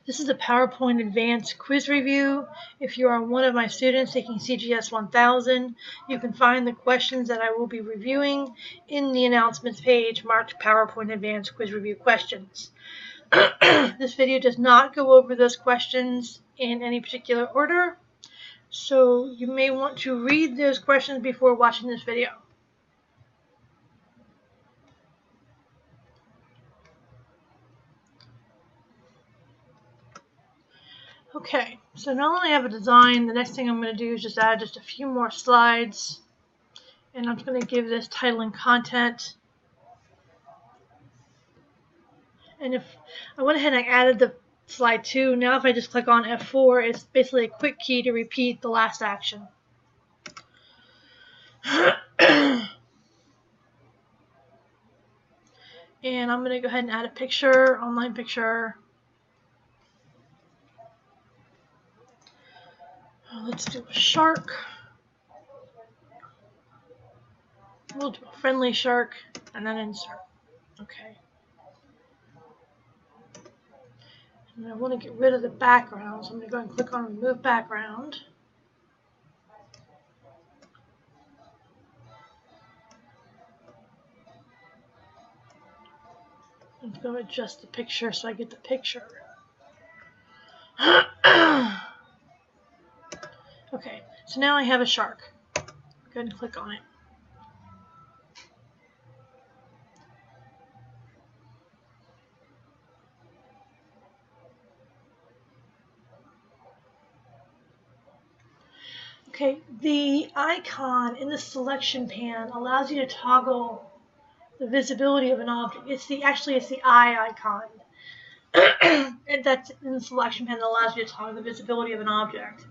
This is a PowerPoint Advanced quiz review. If you are one of my students taking CGS 1000, you can find the questions that I will be reviewing in the announcements page marked PowerPoint Advanced quiz review questions. This video does not go over those questions in any particular order, so you may want to read those questions before watching this video. Okay, so now that I have a design, the next thing I'm going to do is just add a few more slides, and I'm going to give this title and content. And if I went ahead and I added the slide 2, now if I just click on F4, it's basically a quick key to repeat the last action. And I'm going to go ahead and add a picture, online picture. Let's do a shark. We'll do a friendly shark and then insert. Okay. And I want to get rid of the background, so I'm going to go and click on Remove Background. I'm going to adjust the picture so I get the picture. Okay, so now I have a shark. Go ahead and click on it. Okay, the icon in the selection pan allows you to toggle the visibility of an object. It's the eye icon. And that's in the selection pan that allows you to toggle the visibility of an object.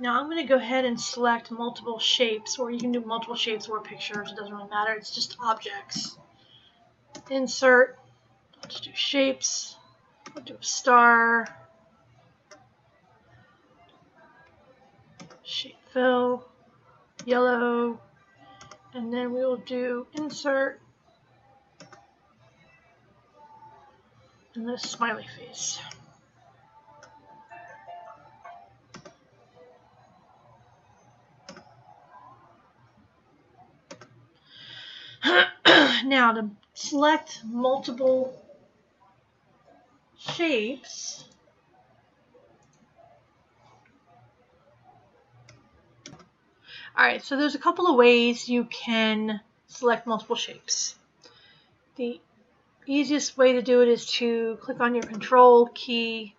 Now I'm going to go ahead and select multiple shapes, or you can do multiple shapes or pictures. It doesn't really matter. It's just objects. Insert. Let's do shapes. I'll do a star. Shape fill. Yellow. And then we will do insert. And then a smiley face. Now to select multiple shapes, alright, so there's a couple of ways you can select multiple shapes. The easiest way to do it is to click on your Control key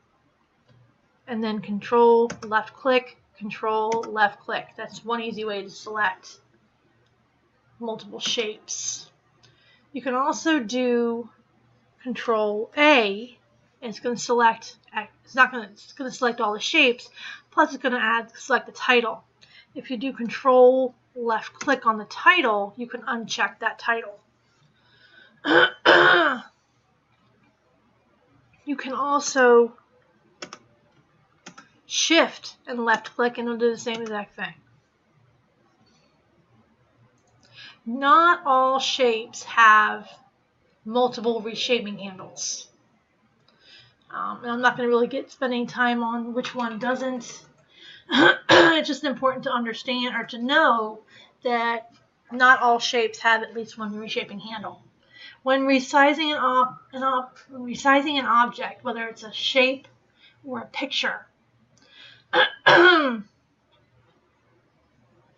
and then Control left click, Control left click. That's one easy way to select multiple shapes. You can also do Control A, and it's going to select. It's going to select all the shapes. Plus, it's going to select the title. If you do Control left click on the title, you can uncheck that title. You can also Shift and left click, and it'll do the same exact thing. Not all shapes have multiple reshaping handles. And I'm not going to really spend any time on which one doesn't. It's just important to understand or to know that not all shapes have at least one reshaping handle. When resizing an object, whether it's a shape or a picture,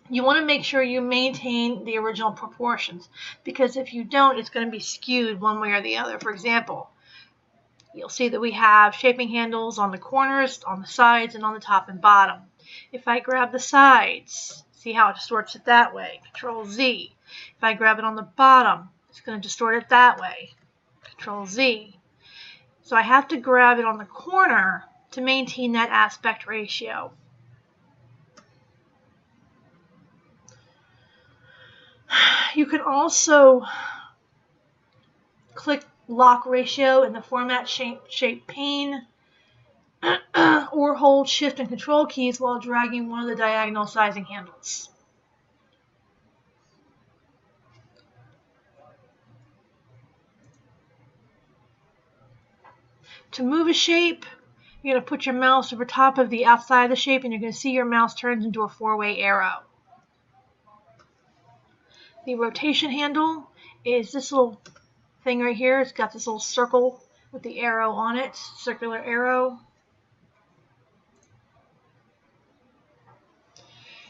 you want to make sure you maintain the original proportions, because if you don't, it's going to be skewed one way or the other. For example, you'll see that we have shaping handles on the corners, on the sides, and on the top and bottom. If I grab the sides, see how it distorts it that way? Control Z. If I grab it on the bottom, it's going to distort it that way. Control Z. So I have to grab it on the corner to maintain that aspect ratio. You can also click lock ratio in the format shape pane, or hold Shift and Control keys while dragging one of the diagonal sizing handles. To move a shape, you're going to put your mouse over top of the outside of the shape, and you're going to see your mouse turns into a 4-way arrow. The rotation handle is this little thing right here. It's got this little circle with the arrow on it, circular arrow.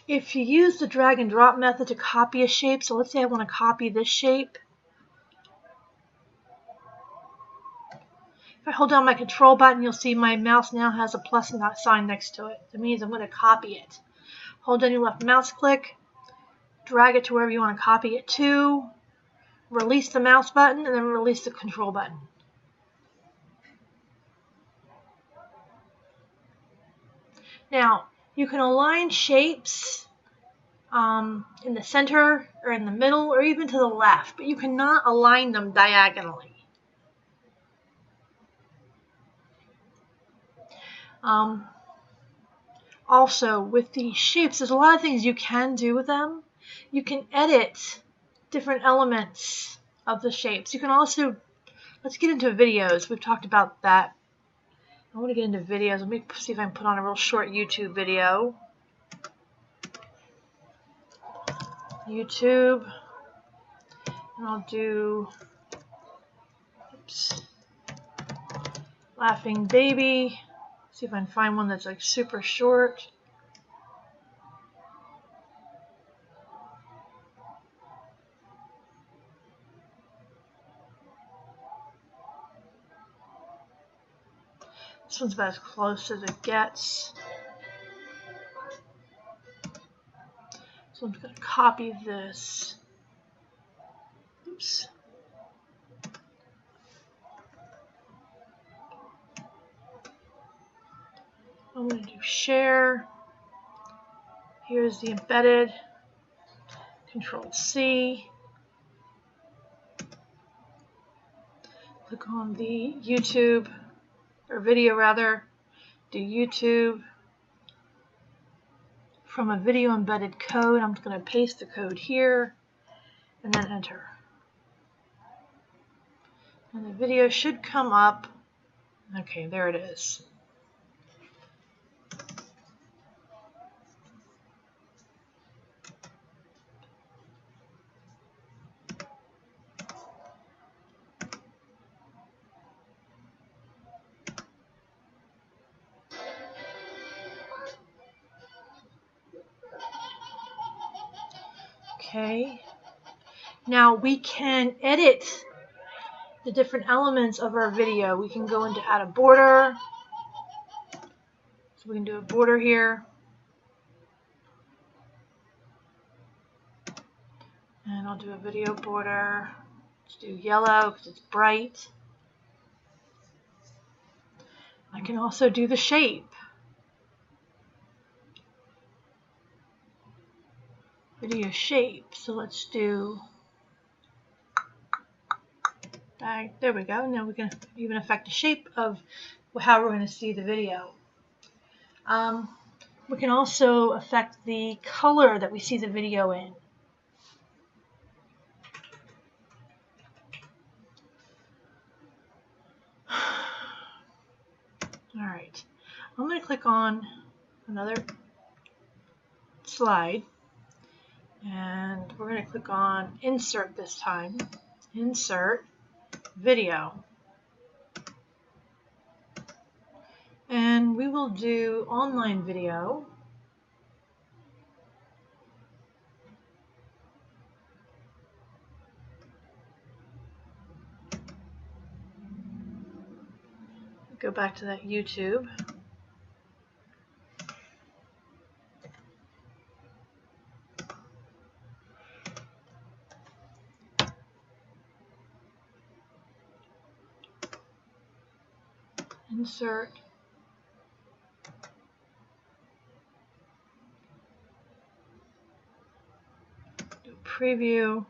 If you use the drag and drop method to copy a shape, so let's say I want to copy this shape. If I hold down my control button, you'll see my mouse now has a plus sign next to it. That means I'm going to copy it. Hold down your left mouse click, drag it to wherever you want to copy it to, release the mouse button, and then release the control button. Now, you can align shapes in the center or in the middle or even to the left, but you cannot align them diagonally. Also, with the shapes, there's a lot of things you can do with them. You can edit different elements of the shapes. You can also, let's get into videos. We've talked about that. I want to get into videos. Let me see if I can put on a real short YouTube video. YouTube. And I'll do, oops, laughing baby. See if I can find one that's like super short. This one's about as close as it gets. So I'm just going to copy this. Oops. I'm going to do share. Here's the embedded. Control C. Click on the YouTube, or video rather. Do YouTube. From a video embedded code, I'm just going to paste the code here and then enter. And the video should come up. Okay, there it is. Okay. Now we can edit the different elements of our video. We can go into add a border. So we can do a border here. And I'll do a video border. Let's do yellow because it's bright. I can also do the shape. Video shape. So let's do, there we go. Now we can even affect the shape of how we're going to see the video. We can also affect the color that we see the video in. Alright, I'm going to click on another slide, and we're going to click on Insert this time. Insert Video. And we will do online video. Go back to that YouTube. Insert. Do preview.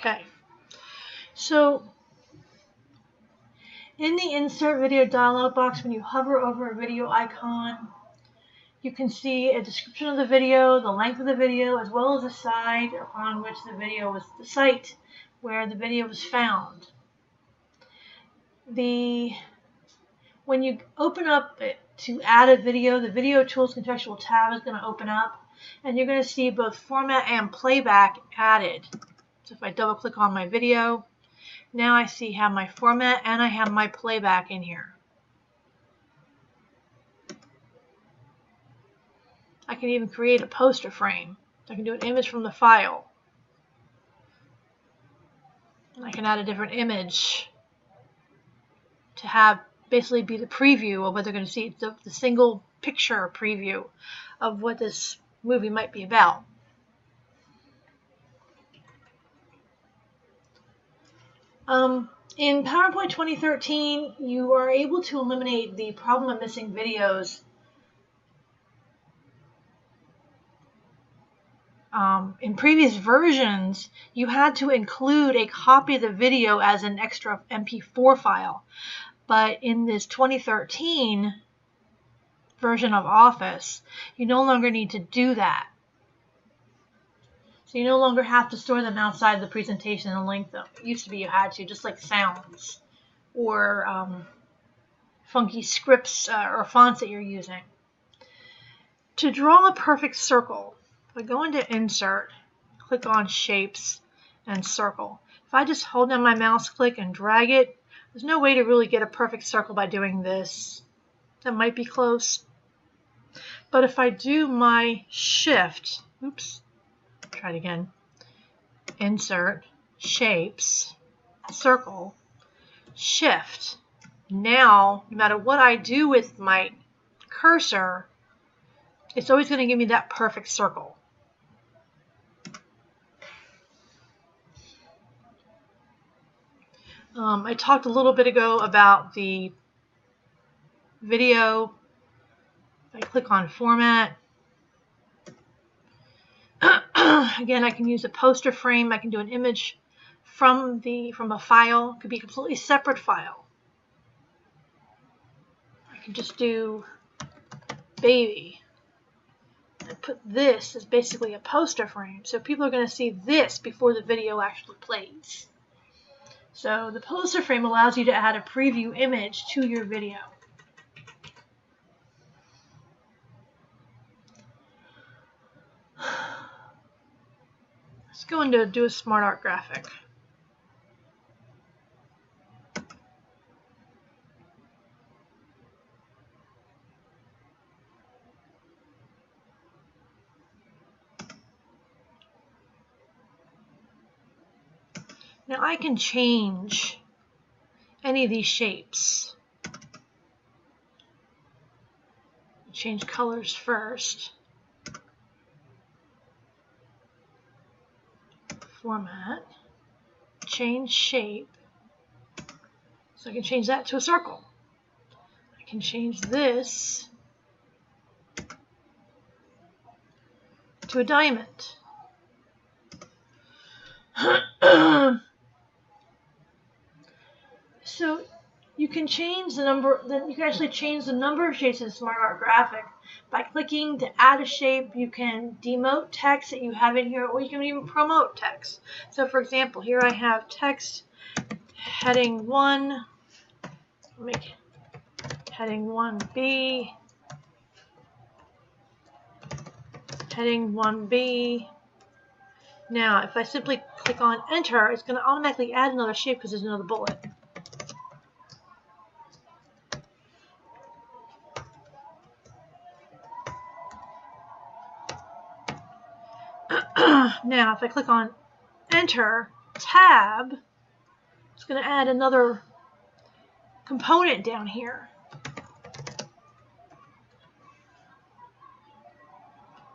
Okay, so in the Insert Video dialog box, when you hover over a video icon, you can see a description of the video, the length of the video, as well as the site upon which the video was, the site where the video was found. When you open up to add a video, the Video Tools contextual tab is going to open up, and you're going to see both format and playback added. So if I double click on my video, now I have my format and I have my playback in here. I can even create a poster frame. I can do an image from the file. And I can add a different image to have basically be the preview of what they're going to see. It's the single picture preview of what this movie might be about. In PowerPoint 2013, you are able to eliminate the problem of missing videos in previous versions. You had to include a copy of the video as an extra MP4 file, but in this 2013 version of Office, you no longer need to do that. So you no longer have to store them outside the presentation and link them. It used to be you had to, just like sounds or funky scripts or fonts that you're using. To draw a perfect circle, if I go into Insert, click on Shapes and Circle. If I just hold down my mouse click and drag it, there's no way to really get a perfect circle by doing this. That might be close. But if I do my Shift, try it again, Insert, Shapes, Circle, Shift. Now, no matter what I do with my cursor, it's always going to give me that perfect circle. I talked a little bit ago about the video. If I click on Format, again, I can use a poster frame. I can do an image from a file. It could be a completely separate file. I can just do baby. I put this as basically a poster frame, so people are going to see this before the video actually plays. So the poster frame allows you to add a preview image to your video. Let's go into do a smart art graphic. Now I can change any of these shapes. Change colors first. Format. Change shape. So I can change that to a circle. I can change this to a diamond. So you can change the number. You can actually change the number of shapes in Smart Art Graphic by clicking to add a shape. You can demote text that you have in here, or you can even promote text. So, for example, here I have text heading 1. Make heading 1B. Heading 1B. Now, if I simply click on Enter, it's going to automatically add another shape because there's another bullet. Now, if I click on Enter, Tab, it's going to add another component down here.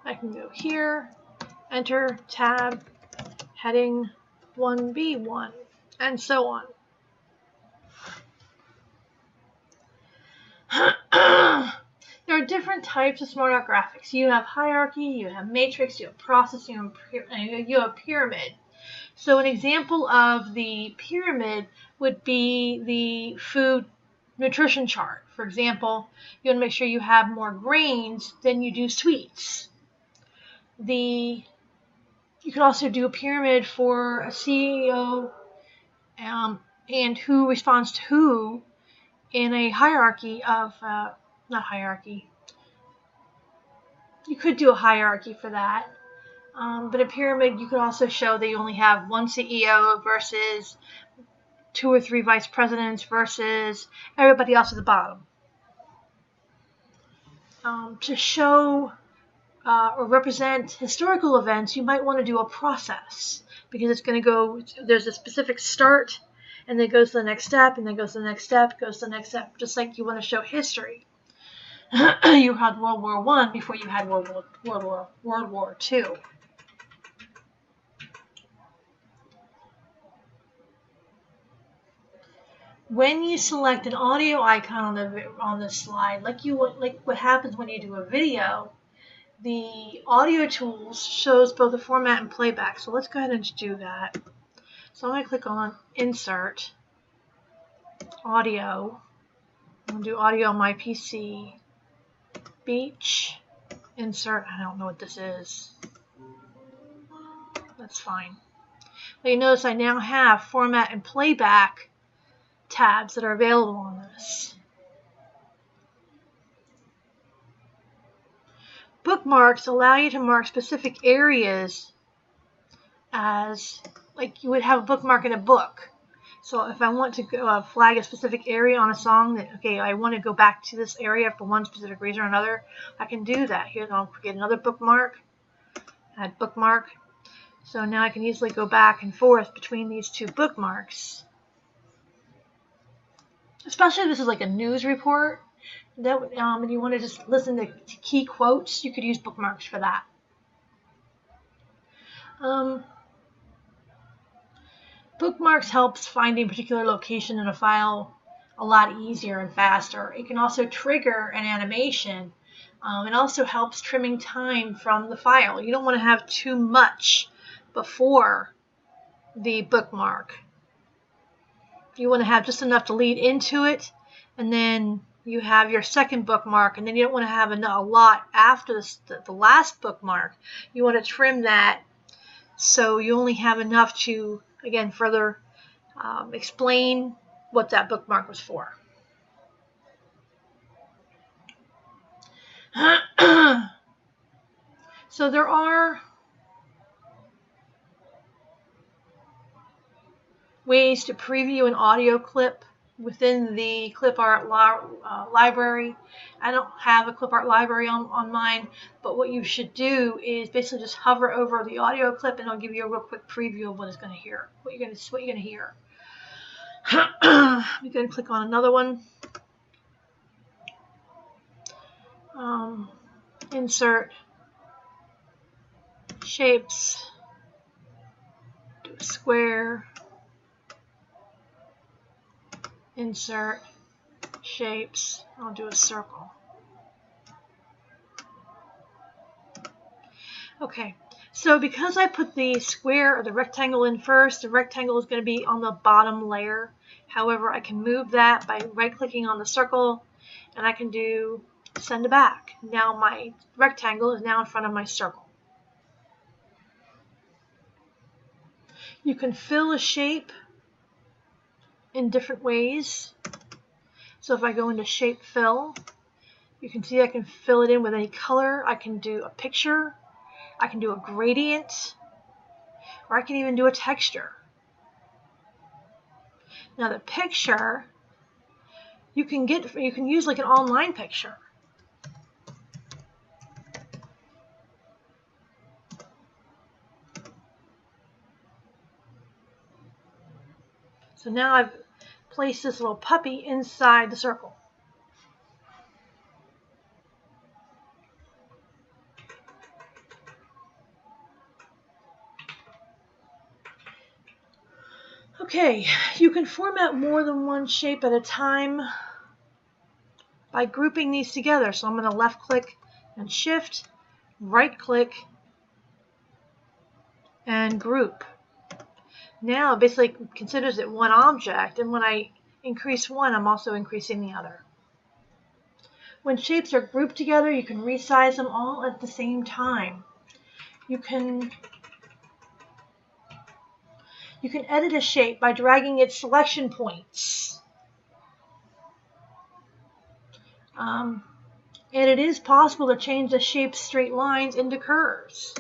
I can go here, Enter, Tab, heading 1B1, and so on. There are different types of Smart Art graphics. You have hierarchy, you have matrix, you have process, you have pyramid. So an example of the pyramid would be the food nutrition chart. For example, you want to make sure you have more grains than you do sweets. You could also do a pyramid for a CEO and who responds to who in a hierarchy of, not hierarchy. You could do a hierarchy for that. But a pyramid, you could also show that you only have one CEO versus 2 or 3 vice presidents versus everybody else at the bottom. To show or represent historical events, you might want to do a process because it's going to go, there's a specific start and then goes to the next step and then goes to the next step, goes to the next step, just like you want to show history. You had World War I before you had World War II. When you select an audio icon on the slide, like what happens when you do a video, the audio tools shows both the format and playback. So let's go ahead and do that. So I'm going to click on Insert, Audio. I'm going to do Audio on my PC, Beach, Insert. I don't know what this is. That's fine. But you notice I now have Format and Playback tabs that are available on this. Bookmarks allow you to mark specific areas as, like you would have a bookmark in a book. So if I want to flag a specific area on a song that, okay, I want to go back to this area for one specific reason or another, I can do that. Here, I'll create another bookmark, add bookmark. So now I can easily go back and forth between these two bookmarks. Especially if this is like a news report, and you want to just listen to key quotes, you could use bookmarks for that. Bookmarks helps finding a particular location in a file a lot easier and faster. It can also trigger an animation. It also helps trimming time from the file. You don't want to have too much before the bookmark. You want to have just enough to lead into it, and then you have your second bookmark, and then you don't want to have a lot after the last bookmark. You want to trim that so you only have enough to, again, further explain what that bookmark was for. So there are ways to preview an audio clip within the ClipArt library. I don't have a ClipArt library on mine, but what you should do is basically just hover over the audio clip and it'll give you a real quick preview of what it's going to hear, what you're going to hear. We're going to click on another one. Insert, Shapes, do a square, Insert, Shapes, I'll do a circle. Okay, so because I put the square or the rectangle in first, the rectangle is going to be on the bottom layer. However, I can move that by right-clicking on the circle, and I can do send to back. Now my rectangle is now in front of my circle. You can fill a shape in different ways. So if I go into Shape Fill, you can see I can fill it in with any color. I can do a picture, I can do a gradient, or I can even do a texture. Now the picture, you can use like an online picture. So now I've placed this little puppy inside the circle. Okay, you can format more than one shape at a time by grouping these together. So I'm going to left click and shift, right click and group. Now it basically considers it one object, and when I increase one, I'm also increasing the other. When shapes are grouped together, you can resize them all at the same time. You can edit a shape by dragging its selection points. And it is possible to change the shape's straight lines into curves.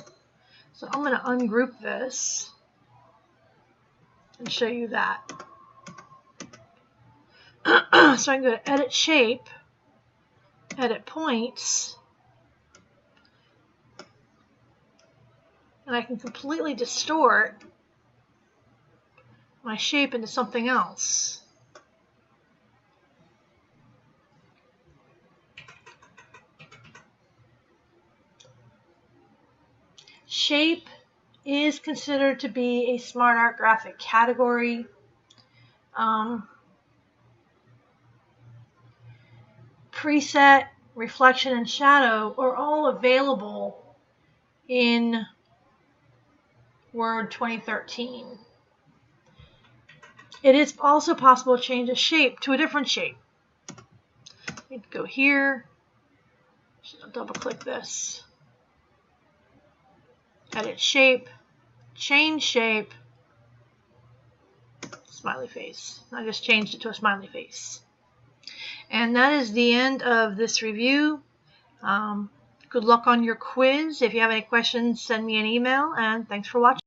So I'm going to ungroup this and show you that. So I can go to Edit Shape, Edit Points, and I can completely distort my shape into something else. Shape is considered to be a smart art graphic category. Preset, reflection, and shadow are all available in Word 2013. It is also possible to change a shape to a different shape. Let me go here. I'll double click this. Edit shape, change shape, smiley face. I just changed it to a smiley face. And that is the end of this review. Good luck on your quiz. If you have any questions, send me an email, and thanks for watching.